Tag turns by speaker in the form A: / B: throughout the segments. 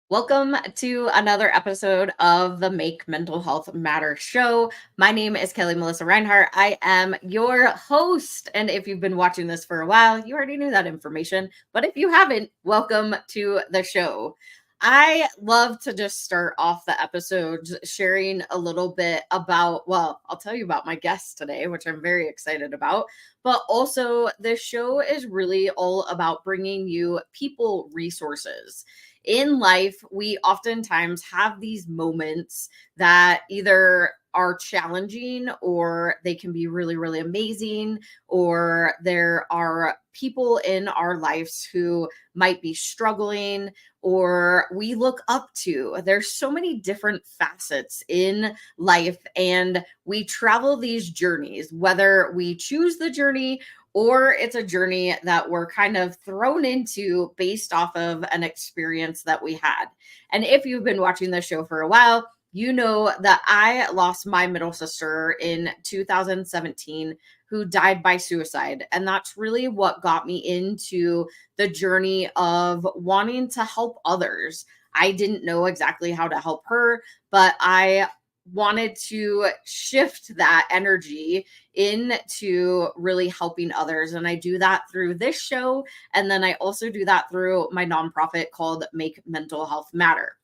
A: Welcome to another episode of the Make Mental Health Matter show. My name is Kelly Melissa Reinhart. I am your host. And if you've been watching this for a while, you already knew that information. But if you haven't, welcome to the show. I love to just start off the episodes sharing a little bit about, well, I'll tell you about my guest today, which I'm very excited about. But also, this show is really all about bringing you people resources in life. We oftentimes have these moments that either are challenging or they can be really, really amazing, or there are people in our lives who might be struggling or we look up to. There's so many different facets in life, and we travel these journeys, whether we choose the journey or it's a journey that we're kind of thrown into based off of an experience that we had. And if you've been watching this show for a while, you know that I lost my middle sister in 2017, who died by suicide. And that's really what got me into the journey of wanting to help others. I didn't know exactly how to help her, but I wanted to shift that energy into really helping others. And I do that through this show. And then I also do that through my nonprofit called Make Mental Health Matter.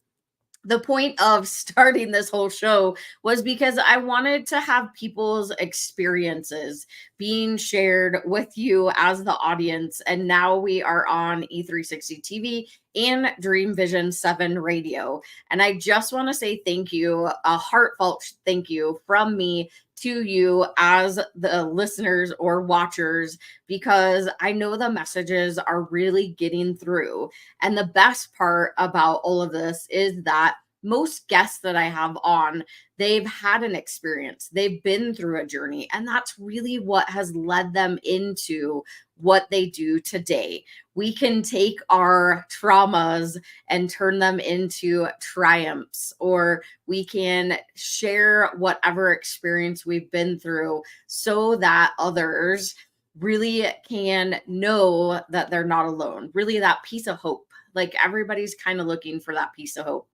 A: The point of starting this whole show was because I wanted to have people's experiences being shared with you as the audience. And now we are on E360 TV and Dream Vision 7 radio. And I just want to say thank you, a heartfelt thank you from me to you as the listeners or watchers, because I know the messages are really getting through. And the best part about all of this is that most guests that I have on, they've had an experience, they've been through a journey, and that's really what has led them into what they do today. We can take our traumas and turn them into triumphs, or we can share whatever experience we've been through so that others really can know that they're not alone. Really, that piece of hope. Like everybody's kind of looking for that piece of hope.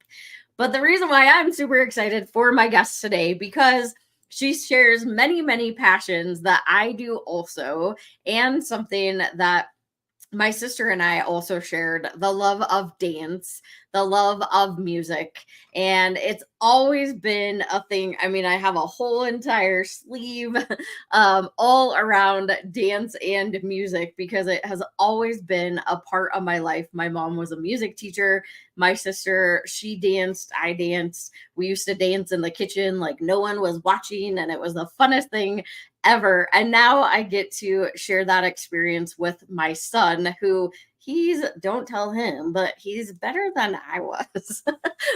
A: But the reason why I'm super excited for my guest today, because she shares many, many passions that I do also, and something that my sister and I also shared, the love of dance, the love of music. And it's always been a thing. I mean, I have a whole entire sleeve all around dance and music because it has always been a part of my life. My mom was a music teacher. My sister, she danced, I danced. We used to dance in the kitchen like no one was watching, and it was the funnest thing ever. And now I get to share that experience with my son, who don't tell him, but he's better than I was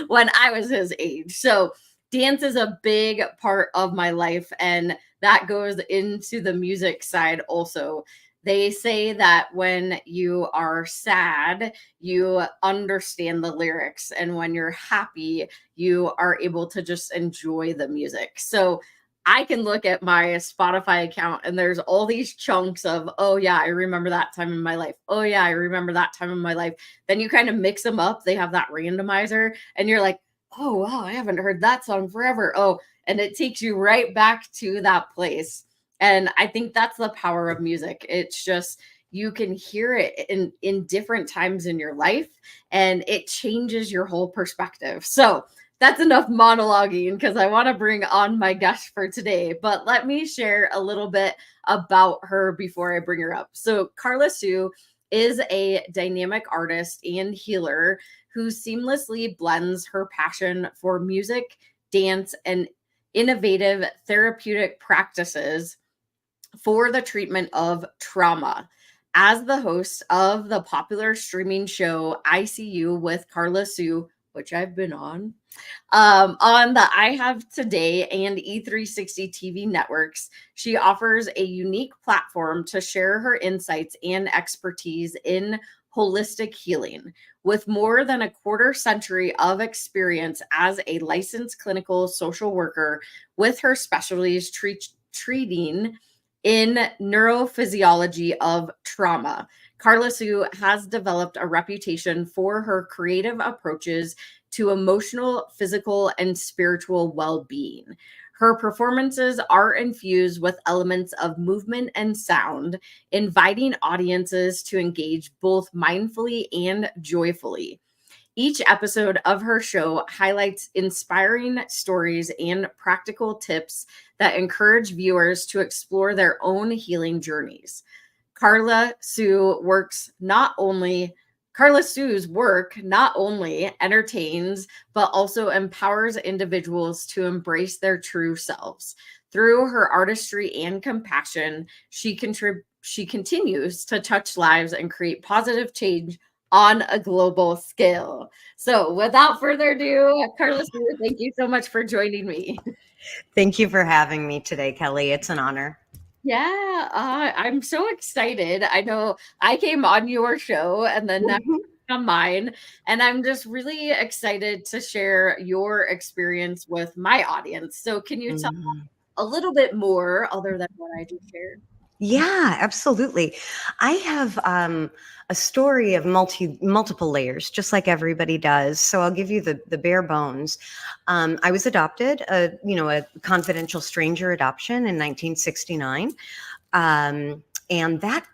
A: when I was his age. So dance is a big part of my life, and that goes into the music side also. They say that when you are sad, you understand the lyrics, and when you're happy, you are able to just enjoy the music. So I can look at my Spotify account and there's all these chunks of, oh, yeah, I remember that time in my life. Oh, yeah, I remember that time in my life. Then you kind of mix them up. They have that randomizer and you're like, oh, wow, I haven't heard that song forever. Oh, and it takes you right back to that place. And I think that's the power of music. It's just, you can hear it in different times in your life and it changes your whole perspective. So, that's enough monologuing because I want to bring on my guest for today. But let me share a little bit about her before I bring her up. So, Karla Sue is a dynamic artist and healer who seamlessly blends her passion for music, dance, and innovative therapeutic practices for the treatment of trauma. As the host of the popular streaming show ICU with Karla Sue, which I've been on the I Have Today and E360 TV networks, she offers a unique platform to share her insights and expertise in holistic healing. With more than a quarter century of experience as a licensed clinical social worker, with her specialties treating in neurophysiology of trauma, Karla Sue has developed a reputation for her creative approaches to emotional, physical, and spiritual well being. Her performances are infused with elements of movement and sound, inviting audiences to engage both mindfully and joyfully. Each episode of her show highlights inspiring stories and practical tips that encourage viewers to explore their own healing journeys. Karla Sue works not only Karla Sue's work not only entertains but also empowers individuals to embrace their true selves. Through her artistry and compassion, she continues to touch lives and create positive change on a global scale. So, without further ado, Karla Sue, thank you so much for joining me.
B: Thank you for having me today, Kelly. It's an honor.
A: Yeah, I'm so excited. I know I came on your show and then now on mine, and I'm just really excited to share your experience with my audience. So, can you tell
B: Mhm.
A: a little bit more other than what I just shared?
B: Yeah, absolutely. I have a story of multiple layers, just like everybody does. So I'll give you the bare bones. I was adopted, a confidential stranger adoption in 1969, and that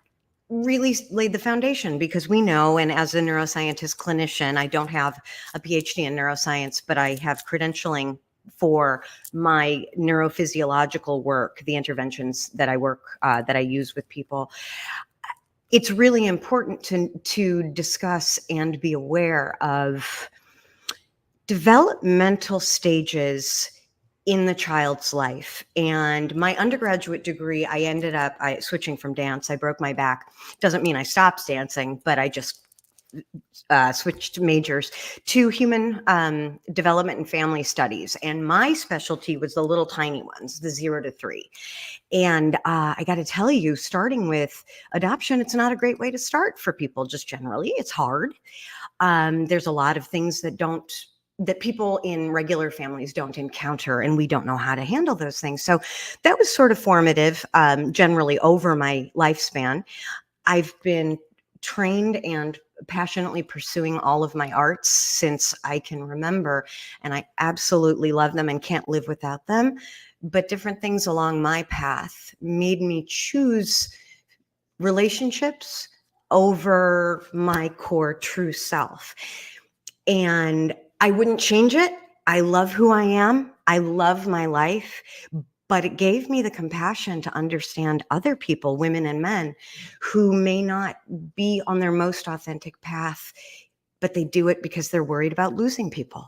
B: really laid the foundation because we know, and as a neuroscientist clinician, I don't have a PhD in neuroscience, but I have credentialing for my neurophysiological work, the interventions that I use with people. It's really important to discuss and be aware of developmental stages in the child's life. And my undergraduate degree, I ended up switching from dance. I broke my back. Doesn't mean I stopped dancing, but I just switched majors to human development and family studies. And my specialty was the little tiny ones, the 0 to 3. And I got to tell you, starting with adoption, it's not a great way to start for people just generally. It's hard. There's a lot of things that people in regular families don't encounter, and we don't know how to handle those things. So that was sort of formative, generally over my lifespan. I've been trained and passionately pursuing all of my arts since I can remember, and I absolutely love them and can't live without them. But different things along my path made me choose relationships over my core true self. And I wouldn't change it. I love who I am. I love my life, but it gave me the compassion to understand other people, women and men, who may not be on their most authentic path, but they do it because they're worried about losing people.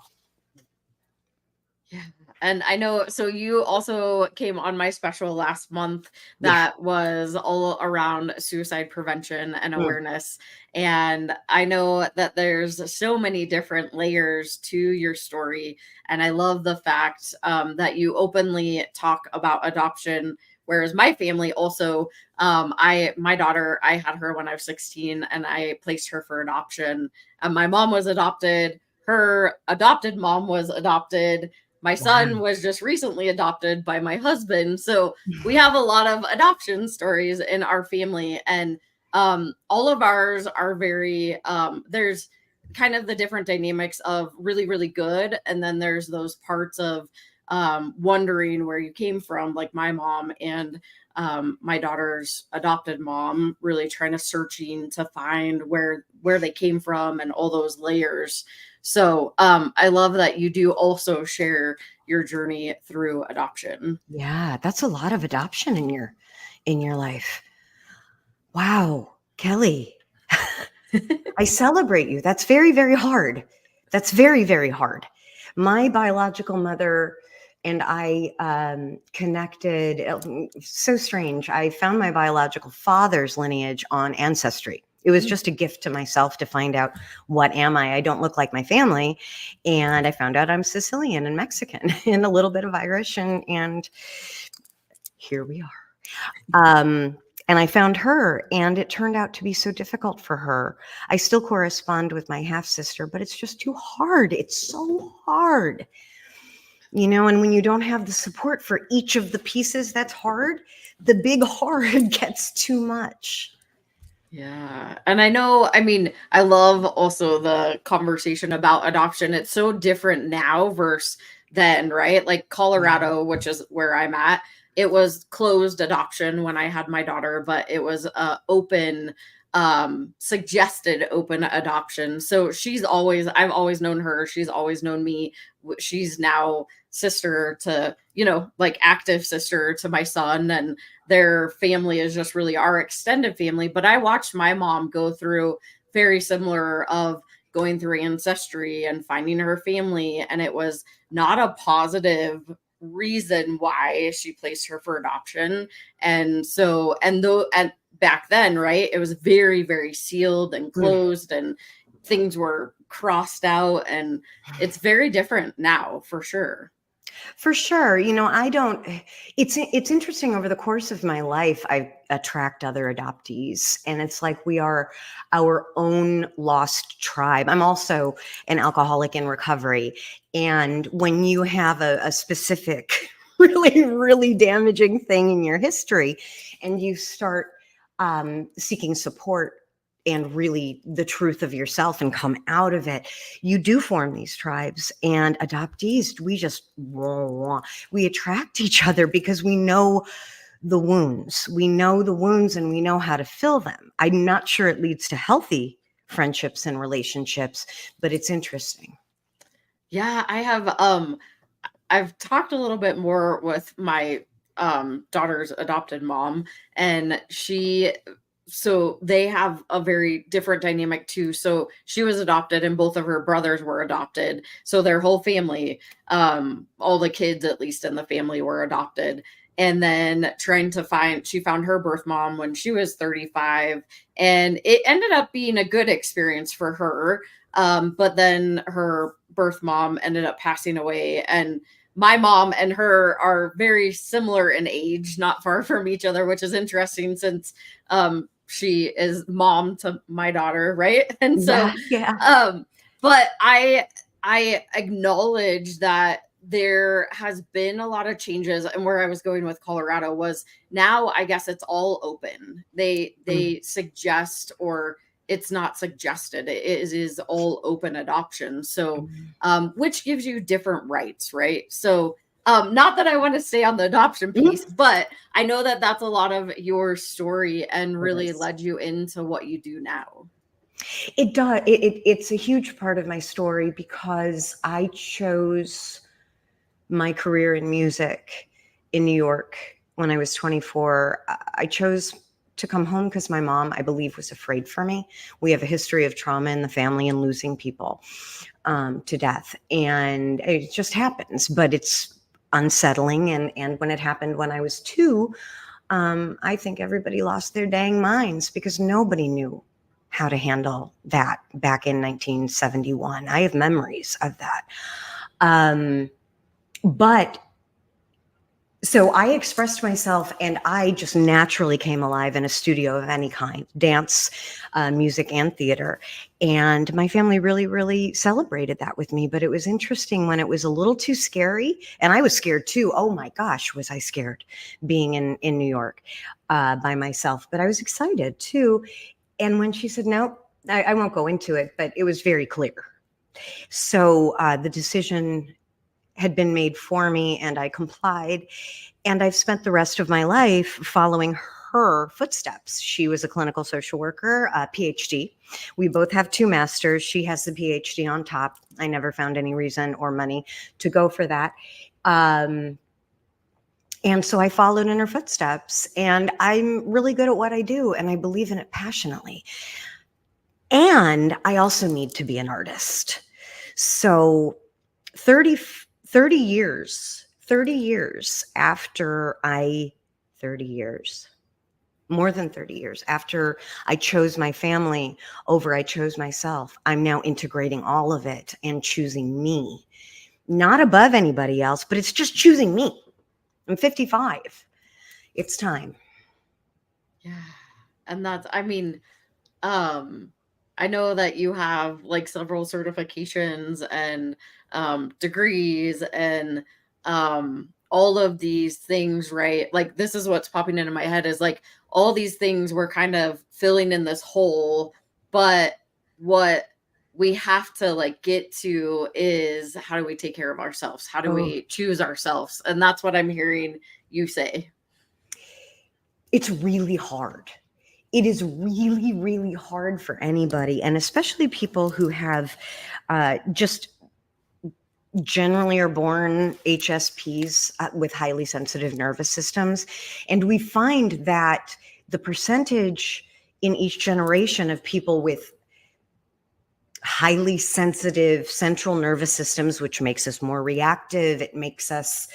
A: Yeah. And I know, so you also came on my special last month
B: Yeah.
A: that was all around suicide prevention and
B: Mm.
A: awareness. And I know that there's so many different layers to your story. And I love the fact that you openly talk about adoption. Whereas my family also, my daughter, I had her when I was 16 and I placed her for adoption. And my mom was adopted. Her adopted mom was adopted. My son
B: Wow.
A: was just recently adopted by my husband. So we have a lot of adoption stories in our family. And all of ours are very, there's kind of the different dynamics of really, really good. And then there's those parts of wondering where you came from, like my mom and my daughter's adopted mom, really trying to searching to find where they came from and all those layers. So I love that you do also share your journey through adoption.
B: Yeah, that's a lot of adoption in your life. Wow, Kelly. I celebrate you. That's very, very hard. That's very, very hard. My biological mother and I connected. So strange. I found my biological father's lineage on Ancestry. It was just a gift to myself to find out, what am I? I don't look like my family. And I found out I'm Sicilian and Mexican and a little bit of Irish. And here we are. And I found her, and it turned out to be so difficult for her. I still correspond with my half sister, but it's just too hard. It's so hard. And when you don't have the support for each of the pieces, that's hard. The big hard gets too much.
A: Yeah. And I know, I mean, I love also the conversation about adoption. It's so different now versus then, right? Like
B: Yeah.
A: Colorado, which is where I'm at, it was closed adoption when I had my daughter, but it was open, suggested open adoption. So I've always known her, she's always known me. She's now sister to, like active sister to my son, and their family is just really our extended family. But I watched my mom go through very similar of going through ancestry and finding her family, and it was not a positive reason why she placed her for adoption. And so, and though, and back then, right, it was very, very sealed and
B: Mm.
A: closed, and things were crossed out, and it's very different now for sure.
B: For sure. I don't it's interesting. Over the course of my life, I attract other adoptees, and it's like we are our own lost tribe. I'm also an alcoholic in recovery, and when you have a specific really, really damaging thing in your history, and you start seeking support and really the truth of yourself and come out of it, you do form these tribes. And adoptees, we attract each other because we know the wounds and we know how to fill them. I'm not sure it leads to healthy friendships and relationships, but it's interesting.
A: Yeah, I've talked a little bit more with my daughter's adopted mom, and so they have a very different dynamic too. So she was adopted and both of her brothers were adopted. So their whole family, all the kids at least in the family were adopted. And then she found her birth mom when she was 35, and it ended up being a good experience for her. But then her birth mom ended up passing away, and my mom and her are very similar in age, not far from each other, which is interesting since she is mom to my daughter, right? And so
B: Yeah, yeah.
A: um but I acknowledge that there has been a lot of changes, and where I was going with Colorado was now I guess it's all open.
B: Mm,
A: They suggest, or it's not suggested, it is all open adoption. So
B: mm.
A: which gives you different rights, right? So not that I want to stay on the adoption piece,
B: Mhm.
A: but I know that that's a lot of your story and
B: It
A: really
B: is.
A: led you into what you do now.
B: It does. It's a huge part of my story because I chose my career in music in New York when I was 24. I chose to come home because my mom, I believe, was afraid for me. We have a history of trauma in the family and losing people to death. And it just happens, but it's unsettling. And when it happened when I was two, I think everybody lost their dang minds because nobody knew how to handle that back in 1971. I have memories of that. But so I expressed myself and I just naturally came alive in a studio of any kind, dance, music, and theater. And my family really, really celebrated that with me. But it was interesting when it was a little too scary. And I was scared too. Oh my gosh, was I scared being in New York by myself? But I was excited too. And when she said, no, I won't go into it, but it was very clear. So the decision had been made for me and I complied. And I've spent the rest of my life following her footsteps. She was a clinical social worker, a PhD. We both have two masters. She has the PhD on top. I never found any reason or money to go for that. And so I followed in her footsteps, and I'm really good at what I do, and I believe in it passionately. And I also need to be an artist. So 30, 30 years, 30 years after 30 years, more than 30 years after I chose my family over I chose myself, I'm now integrating all of it and choosing me, not above anybody else, but it's just choosing me. I'm 55. It's time.
A: Yeah. And I mean, um, I know that you have like several certifications and degrees, and all of these things, right? Like, this is what's popping into my head is like all these things we're kind of filling in this hole, but what we have to like get to is how do we take care of ourselves? How do we choose ourselves? And that's what I'm hearing you say.
B: It's really hard. It is really, really hard for anybody, and especially people who have just generally are born HSPs with highly sensitive nervous systems. And we find that the percentage in each generation of people with highly sensitive central nervous systems, which makes us more reactive, it makes us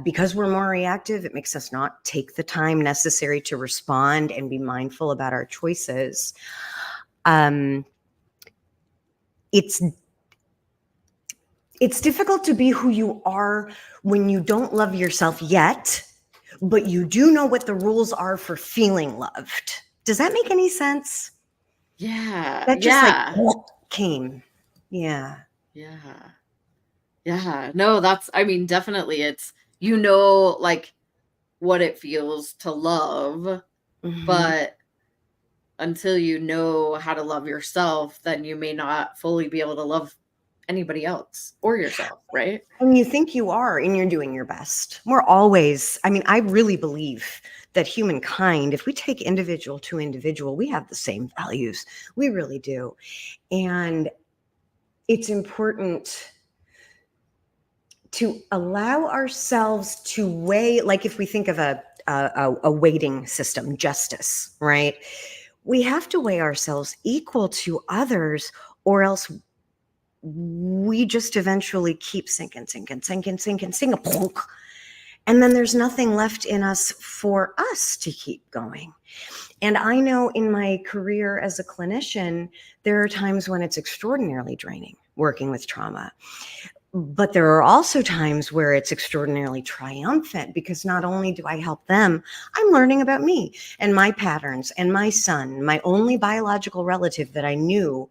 B: because we're more reactive, it makes us not take the time necessary to respond and be mindful about our choices. It's difficult to be who you are when you don't love yourself yet, but you do know what the rules are for feeling loved. Does that make any sense?
A: Yeah.
B: That just like came. Yeah.
A: Yeah. No, that's, I mean, definitely it's, you know, like what it feels to love, but until you know how to love yourself, then you may not fully be able to love anybody else or yourself, right?
B: And you think you are, and you're doing your best. We're always, I mean, I really believe that humankind, if we take individual to individual, we have the same values. We really do. And it's important to allow ourselves to weigh, like if we think of a weighting system, justice, right? We have to weigh ourselves equal to others, or else we just eventually keep sinking, plunk. And then there's nothing left in us for us to keep going. And I know in my career as a clinician, there are times when it's extraordinarily draining working with trauma. But there are also times where it's extraordinarily triumphant, because not only do I help them, I'm learning about me and my patterns and my son, my only biological relative that I knew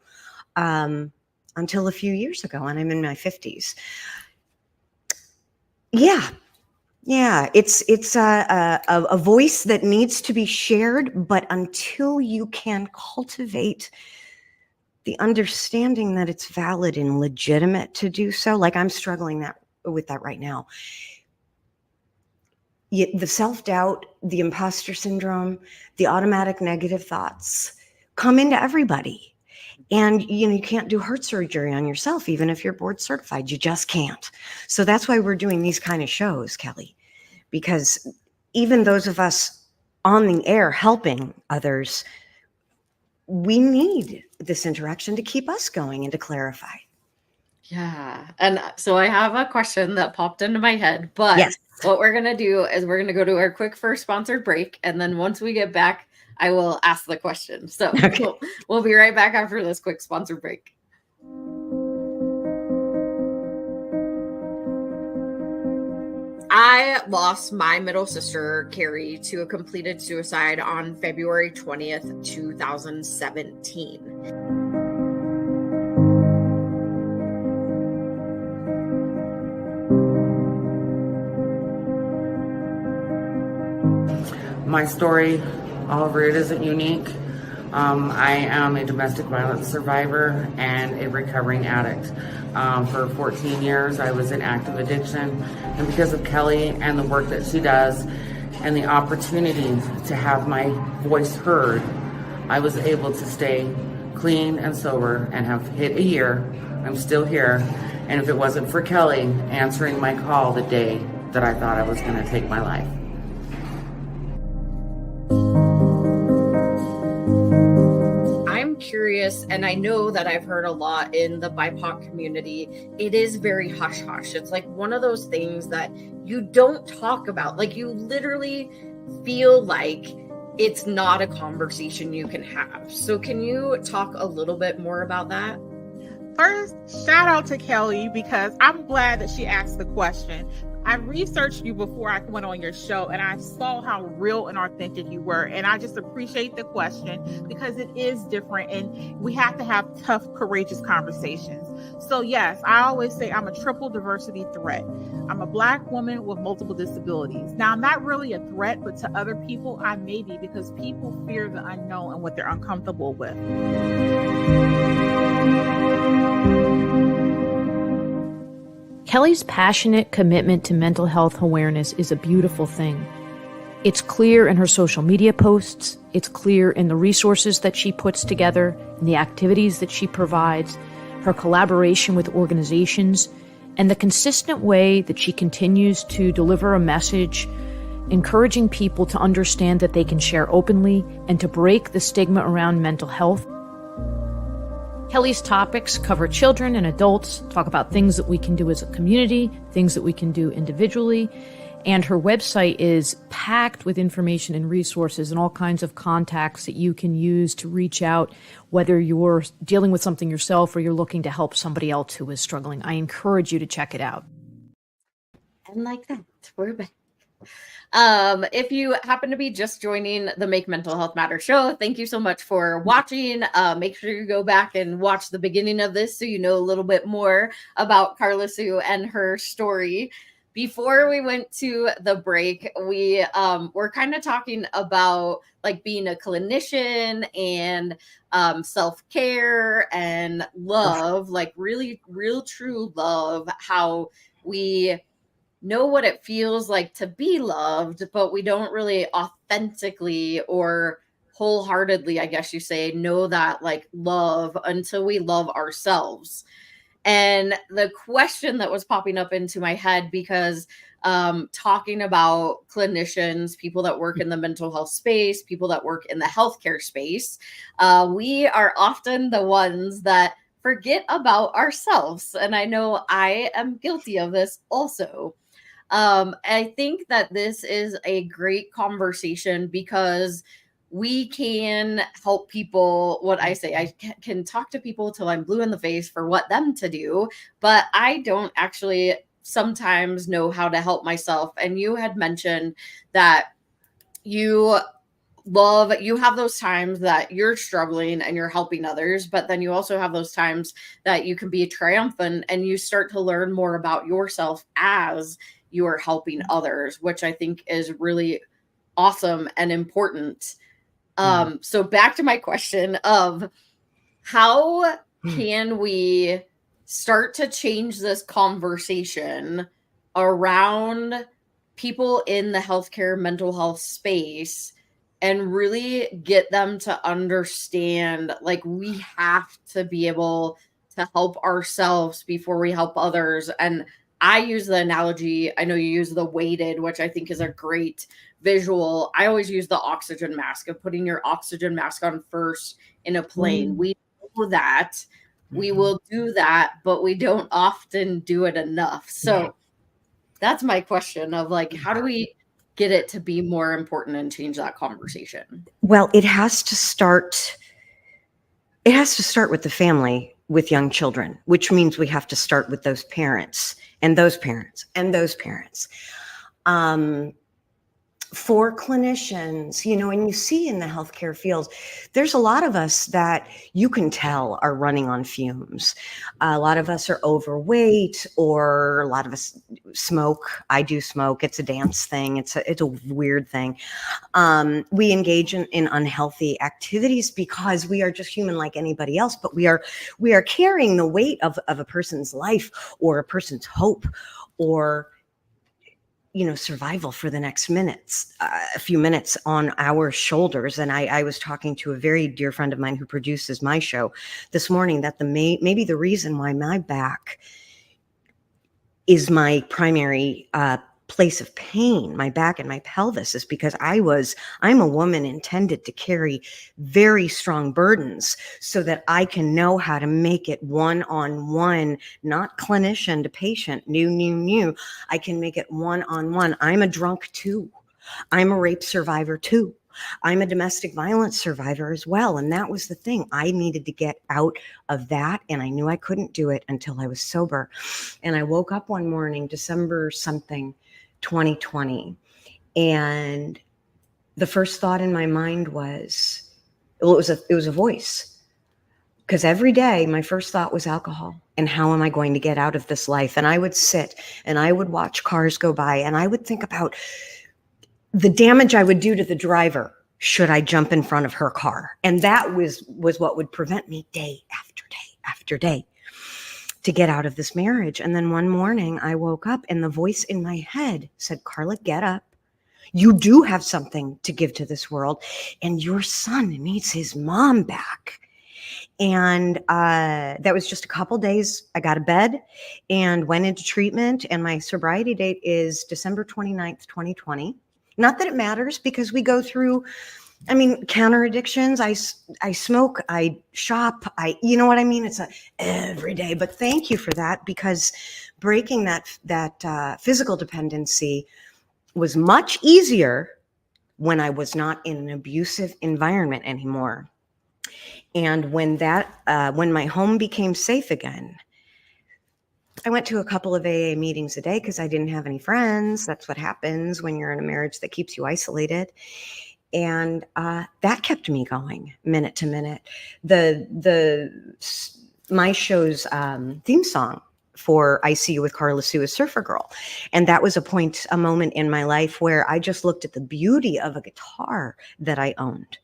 B: until a few years ago, and I'm in my 50s. Yeah, it's a voice that needs to be shared, but until you can cultivate the understanding that it's valid and legitimate to do so, like I'm struggling with that right now. The self-doubt, the imposter syndrome, the automatic negative thoughts come into everybody. And you can't do heart surgery on yourself, even if you're board certified. You just can't. So that's why we're doing these kind of shows, Kelly, because even those of us on the air helping others, we need this interaction to keep us going and to clarify.
A: Yeah. And so I have a question that popped into my head, but
B: yes.
A: What we're going to do is we're going to go to our quick first sponsored break. And then once we get back, I will ask the question. So okay. We'll be right back after this quick sponsored break. I lost my middle sister, Carrie, to a completed suicide on February 20th, 2017.
C: My story, however, it isn't unique. I am a domestic violence survivor and a recovering addict. For 14 years, I was in active addiction. And because of Kelli and the work that she does and the opportunity to have my voice heard, I was able to stay clean and sober and have hit a year. I'm still here. And if it wasn't for Kelli answering my call the day that I thought I was going to take my life.
A: Curious, and I know that I've heard a lot in the BIPOC community, it is very hush hush. It's like one of those things that you don't talk about. Like you literally feel like it's not a conversation you can have. So can you talk a little bit more about that?
D: First, shout out to Kelly, because I'm glad that she asked the question. I researched you before I went on your show, and I saw how real and authentic you were. And I just appreciate the question, because it is different, and we have to have tough, courageous conversations. So yes, I always say I'm a triple diversity threat. I'm a Black woman with multiple disabilities. Now, I'm not really a threat, but to other people, I may be, because people fear the unknown and what they're uncomfortable with.
E: Kelli's passionate commitment to mental health awareness is a beautiful thing. It's clear in her social media posts, it's clear in the resources that she puts together, in the activities that she provides, her collaboration with organizations, and the consistent way that she continues to deliver a message encouraging people to understand that they can share openly and to break the stigma around mental health. Kelli's topics cover children and adults, talk about things that we can do as a community, things that we can do individually, and her website is packed with information and resources and all kinds of contacts that you can use to reach out, whether you're dealing with something yourself or you're looking to help somebody else who is struggling. I encourage you to check it out.
A: And like that, we're back. If you happen to be just joining the Make Mental Health Matter show, thank you so much for watching. Make sure you go back and watch the beginning of this so you know a little bit more about Karla Sue and her story. Before we went to the break, we were kind of talking about like being a clinician and self-care and love, like really real true love, how we know what it feels like to be loved, but we don't really authentically or wholeheartedly, I guess you say, know that like love until we love ourselves. And the question that was popping up into my head, because talking about clinicians, people that work in the mental health space, people that work in the healthcare space, we are often the ones that forget about ourselves. And I know I am guilty of this also. I think that this is a great conversation because we can help people. What I say, I can talk to people till I'm blue in the face for what them to do, but I don't actually sometimes know how to help myself. And you had mentioned that you have those times that you're struggling and you're helping others, but then you also have those times that you can be triumphant and you start to learn more about yourself as you are helping others, which I think is really awesome and important. So back to my question of how can we start to change this conversation around people in the healthcare mental health space and really get them to understand, like, we have to be able to help ourselves before we help others. And I use the analogy, I know you use the weighted, which I think is a great visual. I always use the oxygen mask of putting your oxygen mask on first in a plane. We know that. We will do that, but we don't often do it enough. So that's my question of like, how do we get it to be more important and change that conversation?
B: Well, it has to start with the family with young children, which means we have to start with those parents and those parents and those parents. For clinicians, and you see in the healthcare field, there's a lot of us that you can tell are running on fumes. A lot of us are overweight, or a lot of us smoke. I do smoke. It's a dance thing. It's a weird thing. We engage in unhealthy activities because we are just human like anybody else, but we are carrying the weight of a person's life or a person's hope or survival for the next a few minutes on our shoulders. And I was talking to a very dear friend of mine who produces my show this morning that maybe the reason why my back is my primary place of pain, my back and my pelvis, is because I'm a woman intended to carry very strong burdens so that I can know how to make it one-on-one, not clinician to patient, I can make it one-on-one. I'm a drunk too. I'm a rape survivor too. I'm a domestic violence survivor as well. And that was the thing. I needed to get out of that. And I knew I couldn't do it until I was sober. And I woke up one morning, December something, 2020. And the first thought in my mind was, well, it was a voice. Because every day my first thought was alcohol and how am I going to get out of this life? And I would sit and I would watch cars go by and I would think about the damage I would do to the driver should I jump in front of her car. And that was what would prevent me day after day after day to get out of this marriage. And then one morning I woke up and the voice in my head said, Karla, get up. You do have something to give to this world and your son needs his mom back. And that was just a couple days. I got a bed and went into treatment. And my sobriety date is December 29th, 2020. Not that it matters because we go through, I mean, counter addictions. I smoke, I shop, you know what I mean? It's every day. But thank you for that because breaking that physical dependency was much easier when I was not in an abusive environment anymore. And when my home became safe again, I went to a couple of AA meetings a day because I didn't have any friends. That's what happens when you're in a marriage that keeps you isolated. And that kept me going minute to minute. My show's theme song for I See You with Karla Sue is Surfer Girl. And that was a moment in my life where I just looked at the beauty of a guitar that I owned.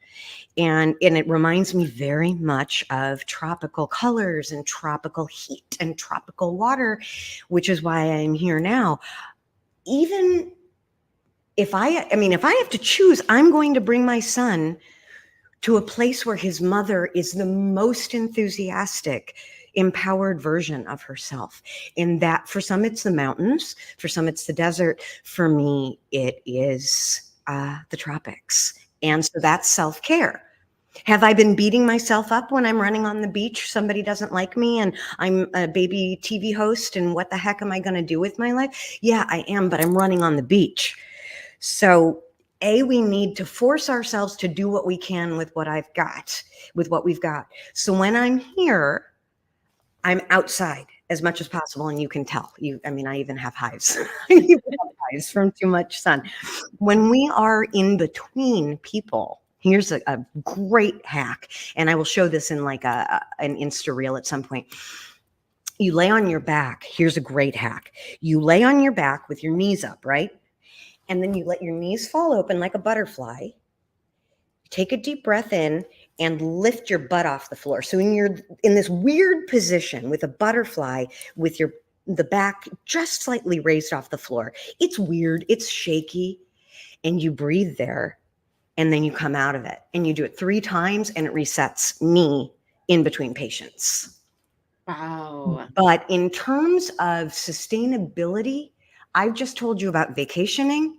B: And it reminds me very much of tropical colors and tropical heat and tropical water, which is why I'm here now. Even if I have to choose, I'm going to bring my son to a place where his mother is the most enthusiastic, empowered version of herself. And that for some, it's the mountains. For some, it's the desert. For me, it is the tropics. And so that's self-care. Have I been beating myself up when I'm running on the beach? Somebody doesn't like me and I'm a baby TV host and what the heck am I going to do with my life? Yeah, I am, but I'm running on the beach. So we need to force ourselves to do what we can with what I've got, with what we've got. So when I'm here, I'm outside as much as possible. And you can tell I even have hives. I even have hives from too much sun. When we are in between people, here's a great hack. And I will show this in like an Insta reel at some point. You lay on your back. Here's a great hack. You lay on your back with your knees up, right? And then you let your knees fall open like a butterfly. Take a deep breath in and lift your butt off the floor. So you're in this weird position with a butterfly with the back just slightly raised off the floor. It's weird. It's shaky. And you breathe there. And then you come out of it and you do it 3 times and it resets me in between patients.
A: Wow.
B: But in terms of sustainability, I've just told you about vacationing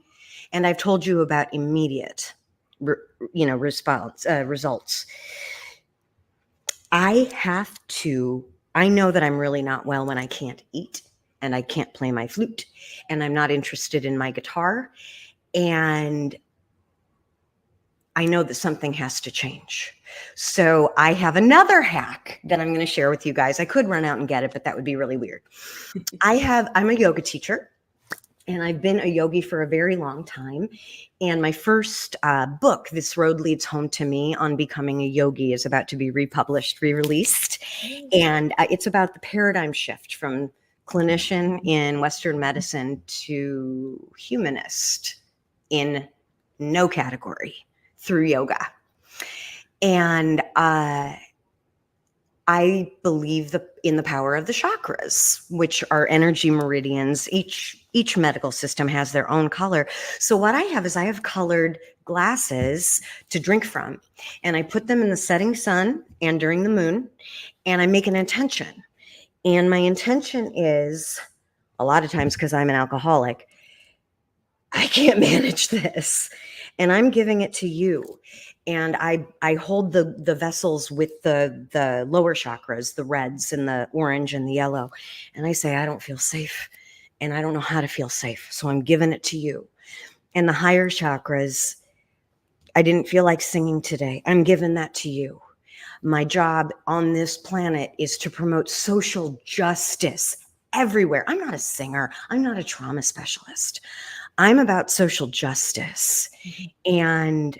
B: and I've told you about immediate, results. I know that I'm really not well when I can't eat and I can't play my flute and I'm not interested in my guitar. And I know that something has to change. So I have another hack that I'm going to share with you guys. I could run out and get it, but that would be really weird. I'm a yoga teacher and I've been a yogi for a very long time. And my first book, This Road Leads Home to Me on Becoming a Yogi, is about to be republished, re-released. And it's about the paradigm shift from clinician in Western medicine to humanist in no category through yoga. And I believe in the power of the chakras, which are energy meridians. Each medical system has their own color. So what I have colored glasses to drink from, and I put them in the setting sun and during the moon, and I make an intention. And my intention is, a lot of times because I'm an alcoholic, I can't manage this. And I'm giving it to you. And I hold the vessels with the lower chakras, the reds and the orange and the yellow. And I say, I don't feel safe and I don't know how to feel safe. So I'm giving it to you. And the higher chakras, I didn't feel like singing today. I'm giving that to you. My job on this planet is to promote social justice everywhere. I'm not a singer. I'm not a trauma specialist. I'm about social justice. And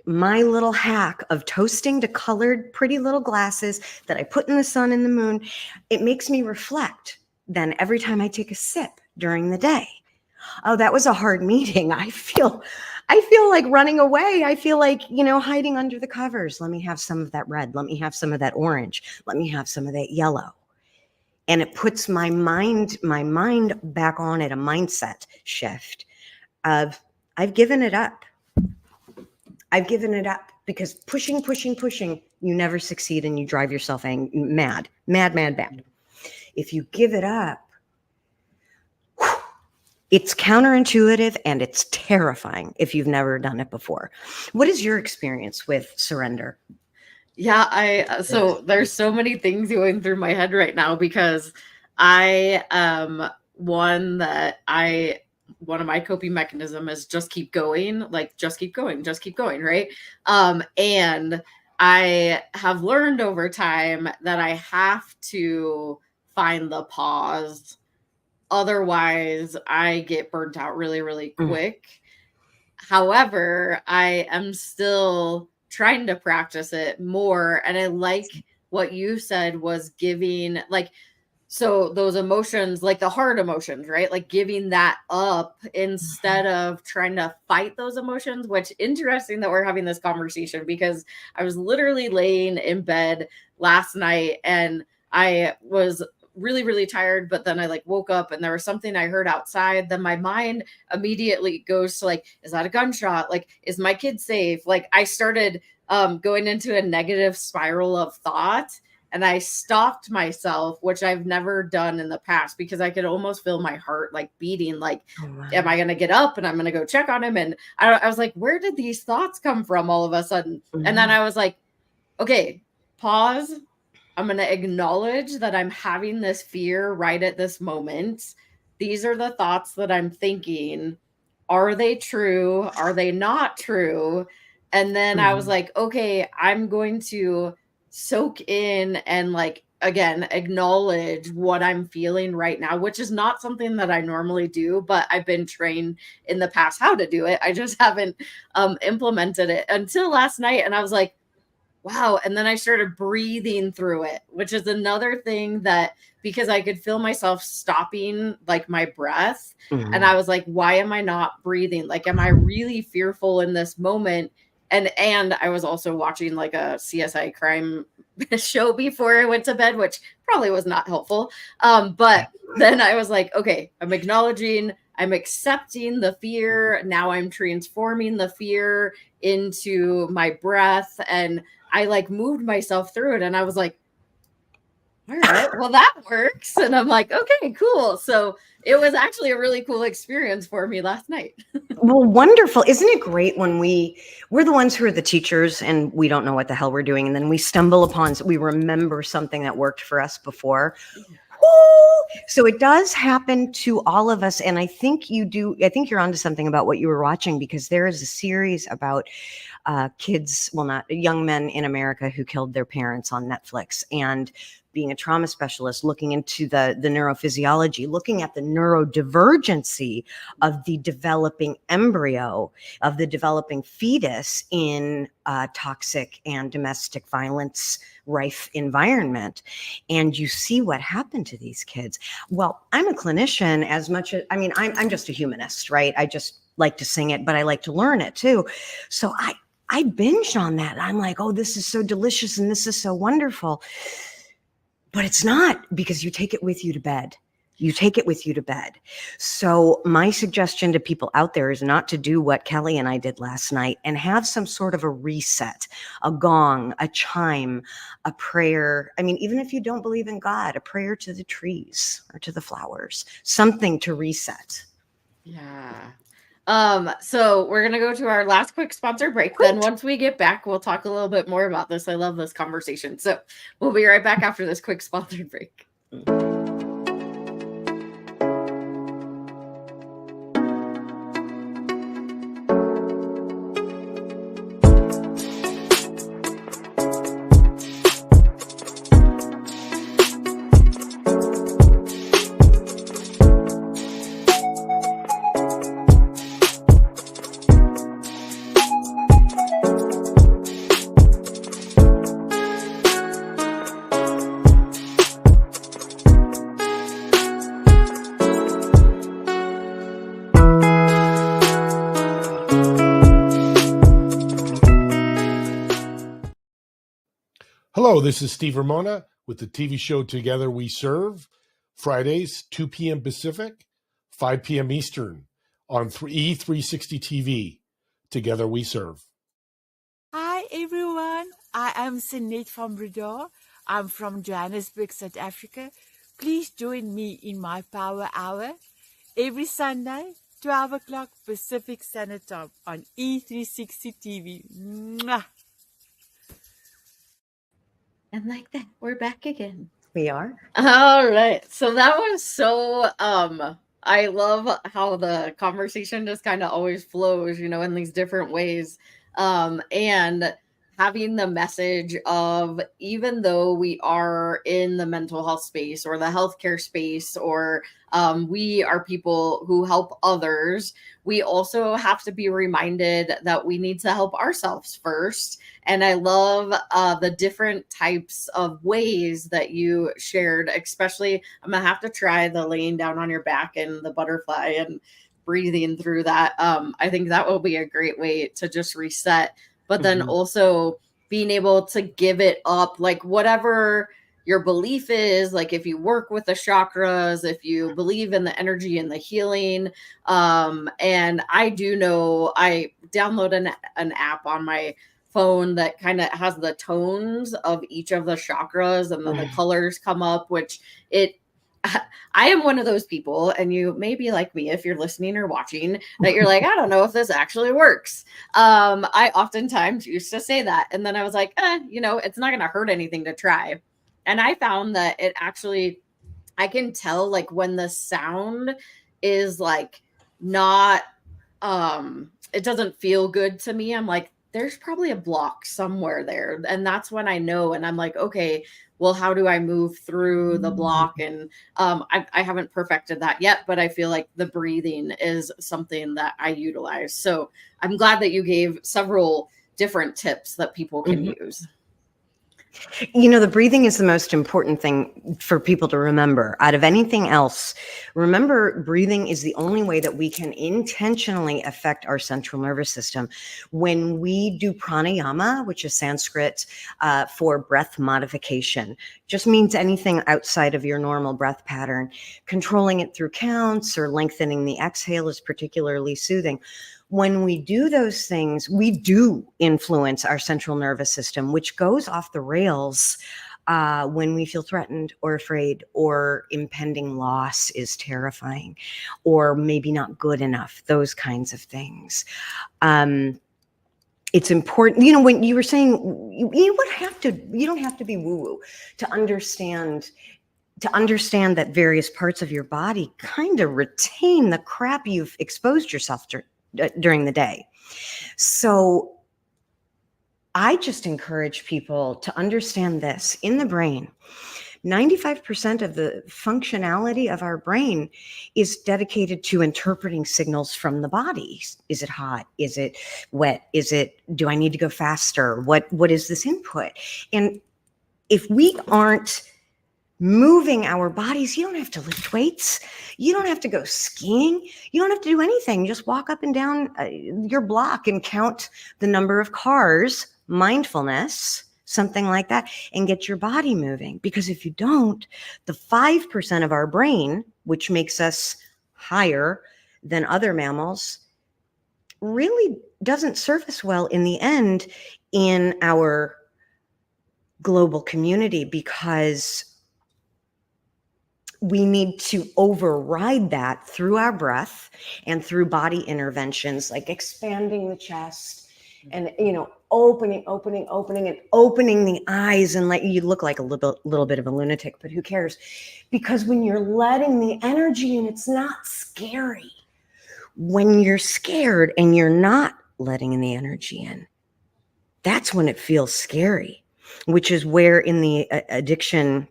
B: my little hack of toasting to colored pretty little glasses that I put in the sun and the moon, it makes me reflect then every time I take a sip during the day. Oh, that was a hard meeting. I feel like running away. I feel like, hiding under the covers. Let me have some of that red. Let me have some of that orange. Let me have some of that yellow. And it puts my mind back on at a mindset shift of I've given it up. I've given it up because pushing, you never succeed and you drive yourself mad. If you give it up, it's counterintuitive and it's terrifying if you've never done it before. What is your experience with surrender?
A: Yeah, so there's so many things going through my head right now because I one of my coping mechanism is just keep going, like just keep going, right? And I have learned over time that I have to find the pause. Otherwise, I get burnt out really, really quick. However, I am still trying to practice it more. And I like what you said was giving, like, so those emotions, like the hard emotions, right? Like giving that up instead of trying to fight those emotions, which interesting that we're having this conversation because I was literally laying in bed last night and I was really, really tired, but then I like woke up and there was something I heard outside. Then my mind immediately goes to like, is that a gunshot? Like, is my kid safe? Like I started going into a negative spiral of thought. And I stopped myself, which I've never done in the past because I could almost feel my heart like beating, like, am I going to get up and I'm going to go check on him? And I was like, where did these thoughts come from all of a sudden? And then I was like, okay, pause. I'm going to acknowledge that I'm having this fear right at this moment. These are the thoughts that I'm thinking. Are they true? Are they not true? And then I was like, okay, I'm going to soak in and like, again, acknowledge what I'm feeling right now, which is not something that I normally do, but I've been trained in the past how to do it. I just haven't implemented it until last night. And I was like, wow. And then I started breathing through it, which is another thing that because I could feel myself stopping like my breath. And I was like, why am I not breathing? Like, am I really fearful in this moment? And I was also watching like a CSI crime show before I went to bed, which probably was not helpful. But then I was like, okay, I'm acknowledging, I'm accepting the fear. Now I'm transforming the fear into my breath. And I like moved myself through it. And I was like, all right, well, that works. And I'm like, okay, cool. So it was actually a really cool experience for me last night.
B: Well, wonderful. Isn't it great when we're the ones who are the teachers and we don't know what the hell we're doing. And then we stumble upon, we remember something that worked for us before. Woo! So it does happen to all of us. And I think you're onto something about what you were watching because there is a series about kids, well, not young men in America who killed their parents on Netflix. And being a trauma specialist, looking into the neurophysiology, looking at the neurodivergency of the developing embryo, of the developing fetus in a toxic and domestic violence rife environment. And you see what happened to these kids. Well, I'm a clinician as much as, I'm just a humanist, right? I just like to sing it, but I like to learn it too. So I binged on that. I'm like, oh, this is so delicious and this is so wonderful. But it's not, because you take it with you to bed. You take it with you to bed. So my suggestion to people out there is not to do what Kelli and I did last night and have some sort of a reset, a gong, a chime, a prayer. I mean, even if you don't believe in God, a prayer to the trees or to the flowers, something to reset.
A: Yeah. So we're going to go to our last quick sponsor break. Then once we get back, we'll talk a little bit more about this. I love this conversation. So we'll be right back after this quick sponsored break.
F: Hello, this is Steve Ramona with the TV show Together We Serve, Fridays, 2 p.m. Pacific, 5 p.m. Eastern on E360 TV. Together We Serve.
G: Hi everyone, I am Sinead from Bredor. I'm from Johannesburg, South Africa. Please join me in my Power Hour every Sunday, 12 o'clock Pacific Standard Time on E360 TV. Mwah!
A: And like that, we're back again.
B: We are.
A: All right. So that was so I love how the conversation just kind of always flows, in these different ways. And having the message of, even though we are in the mental health space or the healthcare space, or we are people who help others, we also have to be reminded that we need to help ourselves first. And I love the different types of ways that you shared, especially I'm going to have to try the laying down on your back and the butterfly and breathing through that. I think that will be a great way to just reset, but then also being able to give it up, like whatever your belief is, like if you work with the chakras, if you believe in the energy and the healing. And I do know I download an app on my phone that kind of has the tones of each of the chakras, and then the colors come up, which I am one of those people, and you may be like me if you're listening or watching, that you're like, I don't know if this actually works. I oftentimes used to say that, and then I was like, it's not going to hurt anything to try. And I found that it actually, I can tell like when the sound is like not, it doesn't feel good to me. I'm like, there's probably a block somewhere there. And that's when I know, and I'm like, okay, well, how do I move through the block? And I haven't perfected that yet, but I feel like the breathing is something that I utilize. So I'm glad that you gave several different tips that people can use.
B: The breathing is the most important thing for people to remember. Out of anything else, remember, breathing is the only way that we can intentionally affect our central nervous system. When we do pranayama, which is Sanskrit for breath modification, just means anything outside of your normal breath pattern. Controlling it through counts or lengthening the exhale is particularly soothing. When we do those things, we do influence our central nervous system, which goes off the rails when we feel threatened or afraid, or impending loss is terrifying, or maybe not good enough, those kinds of things. It's important, when you were saying you don't have to be woo-woo to understand that various parts of your body kind of retain the crap you've exposed yourself to during the day. So I just encourage people to understand this. In the brain, 95% of the functionality of our brain is dedicated to interpreting signals from the body. Is it hot? Is it wet? Do I need to go faster? What is this input? And if we aren't moving our bodies, you don't have to lift weights. You don't have to go skiing. You don't have to do anything. Just walk up and down your block and count the number of cars, mindfulness, something like that, and get your body moving. Because if you don't, the 5% of our brain, which makes us higher than other mammals, really doesn't serve us well in the end in our global community, because we need to override that through our breath and through body interventions like expanding the chest and, opening and opening the eyes, and you look like a little bit of a lunatic, but who cares? Because when you're letting the energy in, it's not scary. When you're scared and you're not letting in the energy in, that's when it feels scary, which is where in the addiction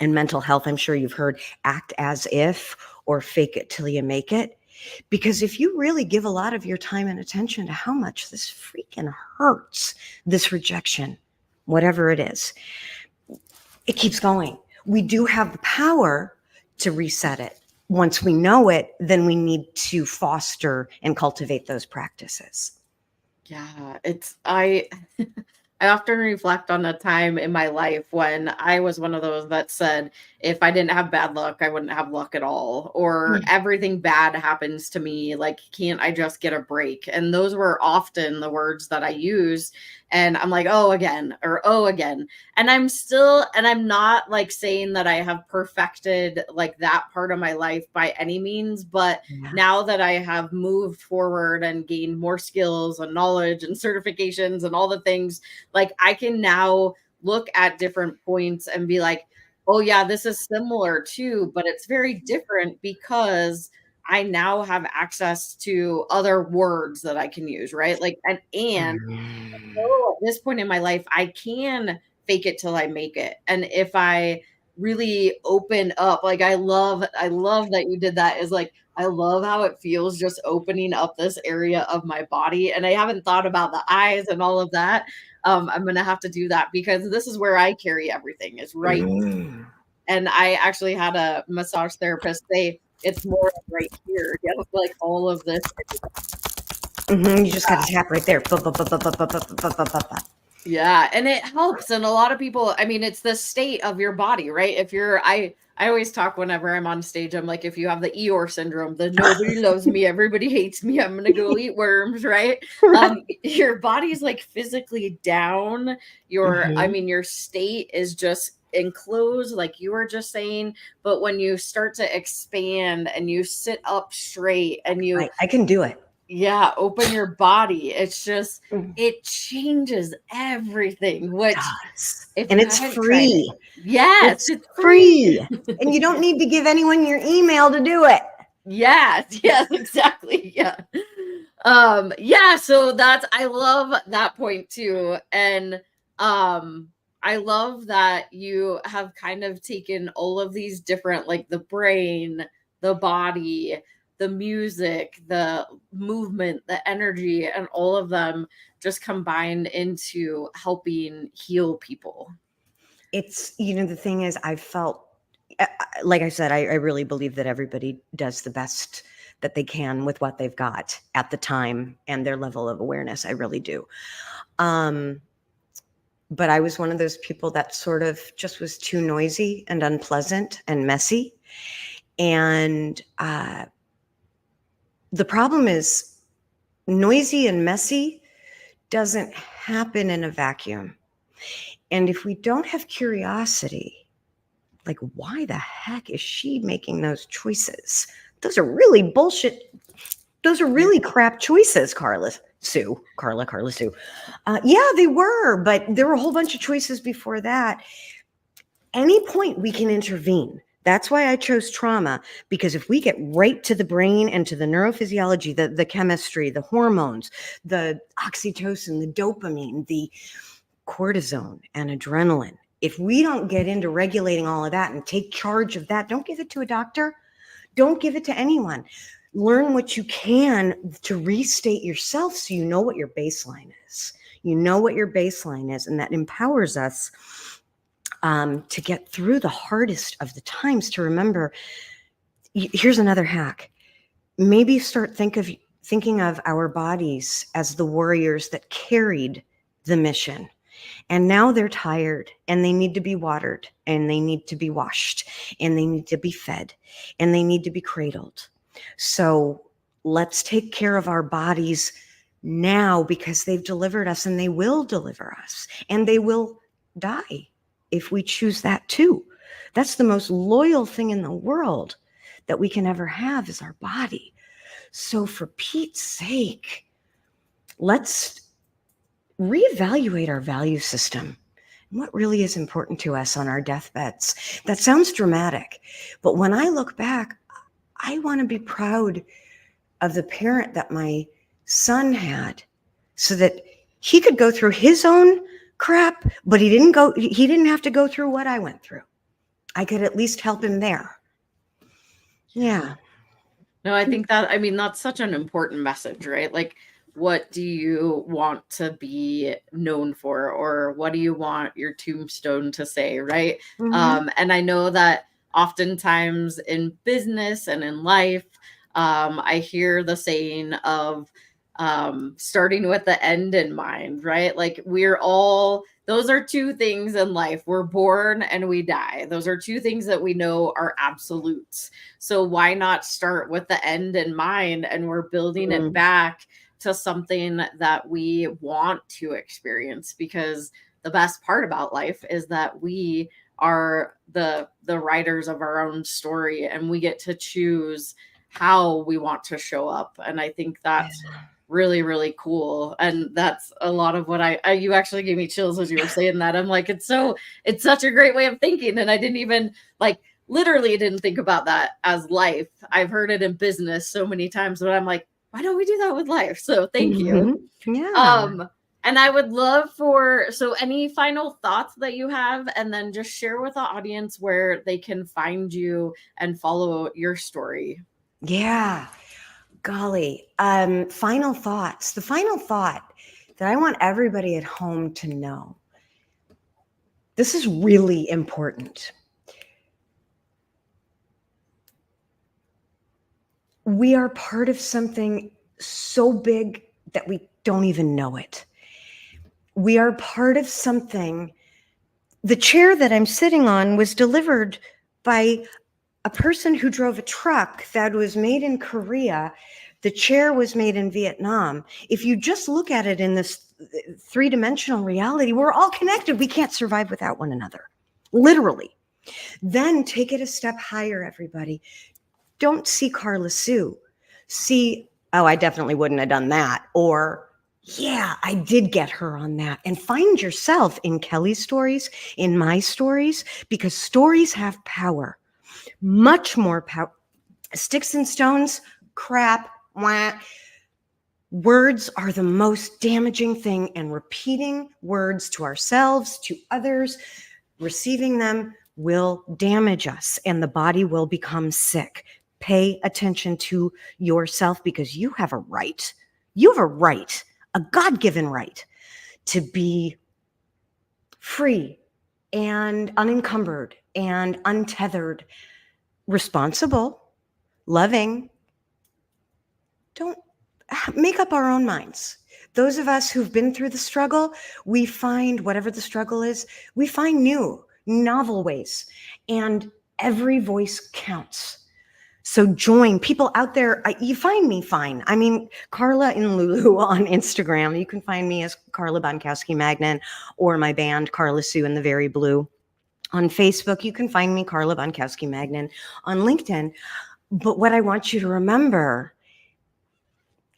B: and mental health, I'm sure you've heard act as if or fake it till you make it. Because if you really give a lot of your time and attention to how much this freaking hurts, this rejection, whatever it is, it keeps going. We do have the power to reset it. Once we know it, then we need to foster and cultivate those practices.
A: Yeah, I often reflect on a time in my life when I was one of those that said, if I didn't have bad luck, I wouldn't have luck at all, or everything bad happens to me. Like, can't I just get a break? And those were often the words that I used. And I'm like, oh, again, or oh, again. And I'm not like saying that I have perfected like that part of my life by any means, but now that I have moved forward and gained more skills and knowledge and certifications and all the things, like I can now look at different points and be like, oh yeah, this is similar too, but it's very different because I now have access to other words that I can use, right? Like, and so at this point in my life, I can fake it till I make it. And if I really open up, like I love that you did that, is like, I love how it feels just opening up this area of my body. And I haven't thought about the eyes and all of that. I'm going to have to do that because this is where I carry everything, is right. And I actually had a massage therapist say, it's more right here. You have like all of this.
B: You just got to tap right there.
A: Yeah, and it helps. And a lot of people, I mean, it's the state of your body, right? If you're, I always talk whenever I'm on stage, I'm like, if you have the Eeyore syndrome, the nobody loves me, everybody hates me, I'm gonna go eat worms, right? Your body's like physically down. I mean, your state is just enclosed, like you were just saying. But when you start to expand and you sit up straight and you
B: I can do it.
A: Yeah, open your body. It's just, it changes everything. Which,
B: and it's free.
A: Yes, it's
B: free. And you don't need to give anyone your email to do it.
A: Yes, exactly. Yeah. Yeah, so I love that point too. And I love that you have kind of taken all of these different, like the brain, the body, the music, the movement, the energy, and all of them just combined into helping heal people.
B: It's, the thing is, I felt, like I said, I really believe that everybody does the best that they can with what they've got at the time and their level of awareness. I really do. But I was one of those people that sort of just was too noisy and unpleasant and messy. And the problem is, noisy and messy doesn't happen in a vacuum. And if we don't have curiosity, like, why the heck is she making those choices? Those are really bullshit. Those are really crap choices, Karla Sue. Yeah, they were, but there were a whole bunch of choices before that. Any point we can intervene. That's why I chose trauma, because if we get right to the brain and to the neurophysiology, the chemistry, the hormones, the oxytocin, the dopamine, the cortisone and adrenaline, if we don't get into regulating all of that and take charge of that, don't give it to a doctor. Don't give it to anyone. Learn what you can to restate yourself so you know what your baseline is. You know what your baseline is, and that empowers us to get through the hardest of the times. To remember, here's another hack. Maybe start thinking of our bodies as the warriors that carried the mission. And now they're tired and they need to be watered and they need to be washed and they need to be fed and they need to be cradled. So let's take care of our bodies now, because they've delivered us and they will deliver us and they will die if we choose that too. That's the most loyal thing in the world that we can ever have, is our body. So for Pete's sake, let's reevaluate our value system and what really is important to us on our deathbeds. That sounds dramatic, but when I look back, I want to be proud of the parent that my son had, so that he could go through his own crap, but he didn't have to go through what I went through. I could at least help him there. Yeah.
A: No, I think that's such an important message, right? Like, what do you want to be known for, or what do you want your tombstone to say, right? And I know that oftentimes in business and in life, I hear the saying of starting with the end in mind, right? Like those are two things in life. We're born and we die. Those are two things that we know are absolutes. So why not start with the end in mind, and we're building it back to something that we want to experience? Because the best part about life is that we are the writers of our own story, and we get to choose how we want to show up. And I think that's really, really cool. And that's a lot of what you actually gave me chills as you were saying that. I'm like, it's such a great way of thinking. And I didn't even literally didn't think about that as life. I've heard it in business so many times, but I'm like, why don't we do that with life? So thank you.
B: Yeah.
A: And I would love any final thoughts that you have, and then just share with the audience where they can find you and follow your story.
B: Yeah. Golly. Final thoughts. The final thought that I want everybody at home to know. This is really important. We are part of something so big that we don't even know it. We are part of something. The chair that I'm sitting on was delivered by a person who drove a truck that was made in Korea. The chair was made in Vietnam. If you just look at it in this three-dimensional reality, we're all connected. We can't survive without one another, literally. Then take it a step higher, everybody. Don't see Karla Sue. See, oh, I definitely wouldn't have done that. Or, yeah, I did get her on that. And find yourself in Kelli's stories, in my stories, because stories have power. Much more power. Sticks and stones, crap, wah. Words are the most damaging thing, and repeating words to ourselves, to others, receiving them will damage us, and the body will become sick. Pay attention to yourself, because you have a right. You have a right, a God-given right, to be free and unencumbered and untethered, responsible, loving. Don't make up our own minds. Those of us who've been through the struggle, we find, whatever the struggle is, we find new, novel ways, and every voice counts. So join people out there. You find me fine. I mean, Karla and Lulu on Instagram. You can find me as Karla Bonkowski-Magnan, or my band, Karla Sue and the Very Blue. On Facebook, you can find me, Karla Bonkowski-Magnan. On LinkedIn. But what I want you to remember,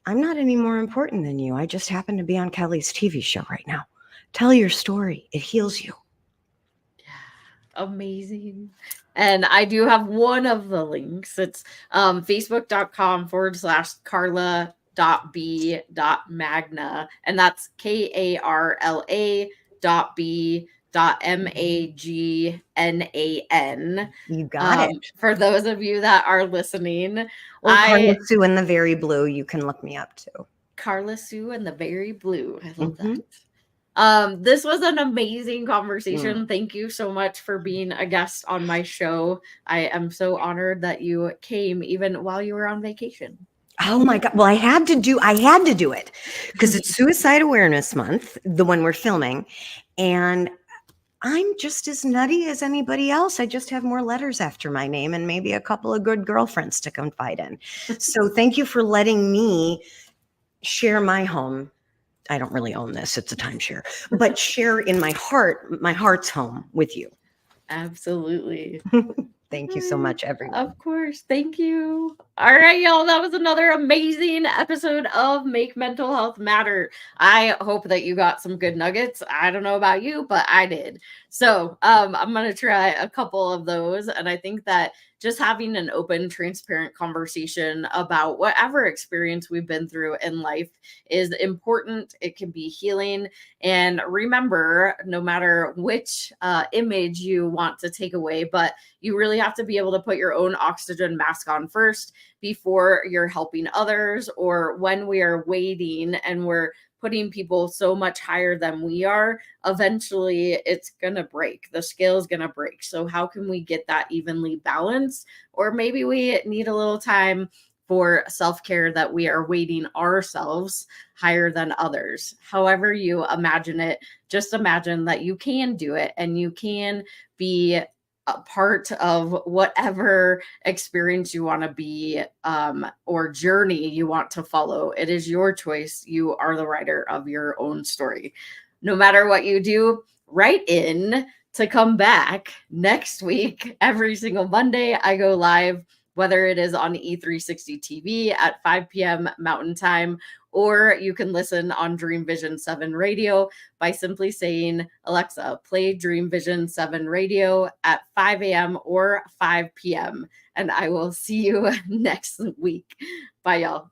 B: I'm not any more important than you. I just happen to be on Kelli's TV show right now. Tell your story. It heals you.
A: Amazing. And I do have one of the links. It's facebook.com/Karla.b.magna. And that's KARLA.B.MAGNAN.
B: You got it.
A: For those of you that are listening,
B: Or Karla Sue and the Very Blue, you can look me up too.
A: Karla Sue and the Very Blue. I love
B: Mhm.
A: that. This was an amazing conversation. Thank you so much for being a guest on my show. I am so honored that you came even while you were on vacation.
B: Oh my God. Well, I had to do it because it's Suicide Awareness Month, the one we're filming. And I'm just as nutty as anybody else. I just have more letters after my name and maybe a couple of good girlfriends to confide in. So thank you for letting me share my home. I don't really own this. It's a timeshare, but share in my heart's home with you.
A: Absolutely.
B: Thank you so much, everyone.
A: Of course. Thank you. All right, y'all. That was another amazing episode of Make Mental Health Matter. I hope that you got some good nuggets. I don't know about you, but I did. So I'm going to try a couple of those. And I think that just having an open, transparent conversation about whatever experience we've been through in life is important. It can be healing. And remember, no matter which image you want to take away, but you really have to be able to put your own oxygen mask on first before you're helping others, or when we are waiting and we're putting people so much higher than we are, eventually it's going to break. The scale is going to break. So how can we get that evenly balanced? Or maybe we need a little time for self-care that we are weighting ourselves higher than others. However you imagine it, just imagine that you can do it and you can be a part of whatever experience you want to be or journey you want to follow. It is your choice. You are the writer of your own story. No matter what you do, write in to come back next week. Every single Monday, I go live, whether it is on E360 TV at 5 p.m. Mountain Time, or you can listen on Dream Vision 7 Radio by simply saying, Alexa, play Dream Vision 7 Radio at 5 a.m. or 5 p.m. And I will see you next week. Bye, y'all.